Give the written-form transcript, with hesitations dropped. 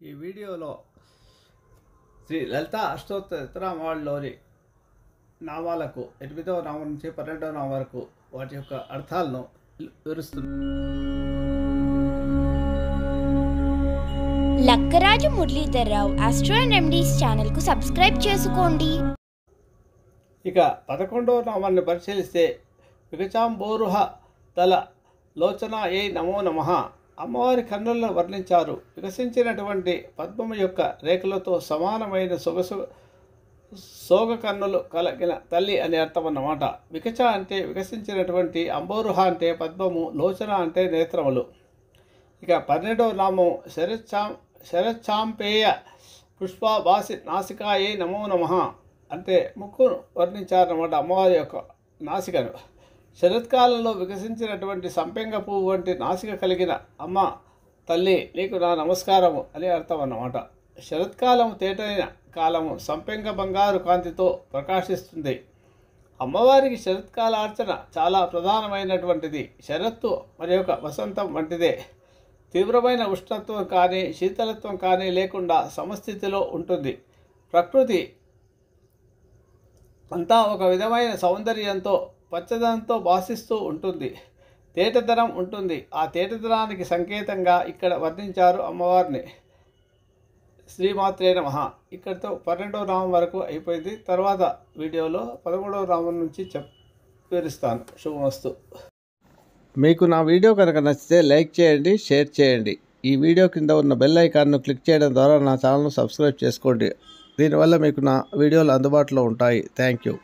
ఈ వీడియోలో శ్రీ లలితా అష్టోత్తరశతనామావళిలోని నామాలకు 8వ నామం నుంచి 12వ నామం వరకు వాటి యొక్క అర్థాలను వివరిస్తున్నాను. Lakkaraju Muralidhar Rao astro and remedies ఛానల్కు సబ్స్క్రైబ్ చేసుకోండి. ఇక 11వ నామాన్ని పరిశీలిస్తే వికచాంబోరుహ తల లోచనాయై నమో నమః. అమ్మవారి కన్నులను వర్ణించారు. వికసించినటువంటి పద్మము యొక్క రేఖలతో సమానమైన సోగ కన్నులు కలిగిన తల్లి అని అర్థం అన్నమాట. వికచ అంటే వికసించినటువంటి, అంబోరుహ అంటే పద్మము, లోచన అంటే నేత్రములు. ఇక 12వ నామం శరచ్చాంపేయ పుష్పవాసి నాసికాయై నమో నమః అంటే ముక్కును వర్ణించారన్నమాట. అమ్మవారి యొక్క నాసికను శరత్కాలంలో వికసించినటువంటి సంపెంగ పువ్వు వంటి నాసిక కలిగిన అమ్మ తల్లి నీకు నా నమస్కారము అని అర్థం అన్నమాట. శరత్కాలము తేటైన కాలము, సంపెంగ బంగారు కాంతితో ప్రకాశిస్తుంది. అమ్మవారికి శరత్కాలార్చన చాలా ప్రధానమైనటువంటిది. శరత్తు మరి యొక్క వసంతం వంటిదే. తీవ్రమైన ఉష్ణత్వం కానీ శీతలత్వం కానీ లేకుండా సమస్థితిలో ఉంటుంది. ప్రకృతి అంతా ఒక విధమైన సౌందర్యంతో పచ్చదనంతో భాసిస్తూ ఉంటుంది. తేటదనం ఉంటుంది. ఆ తేటదనానికి సంకేతంగా ఇక్కడ వర్ణించారు అమ్మవారిని. శ్రీమాత్రే నమః. ఇక్కడితో 12వ నామం వరకు అయిపోయింది. తర్వాత వీడియోలో 13వ నామం నుంచి వివరిస్తాను. శుభమస్తు. మీకు నా వీడియో కనుక నచ్చితే లైక్ చేయండి, షేర్ చేయండి. ఈ వీడియో కింద ఉన్న బెల్ ఐకాన్ను క్లిక్ చేయడం ద్వారా నా ఛానల్ను సబ్స్క్రైబ్ చేసుకోండి. దీనివల్ల మీకు నా వీడియోలు అందుబాటులో ఉంటాయి. Thank you.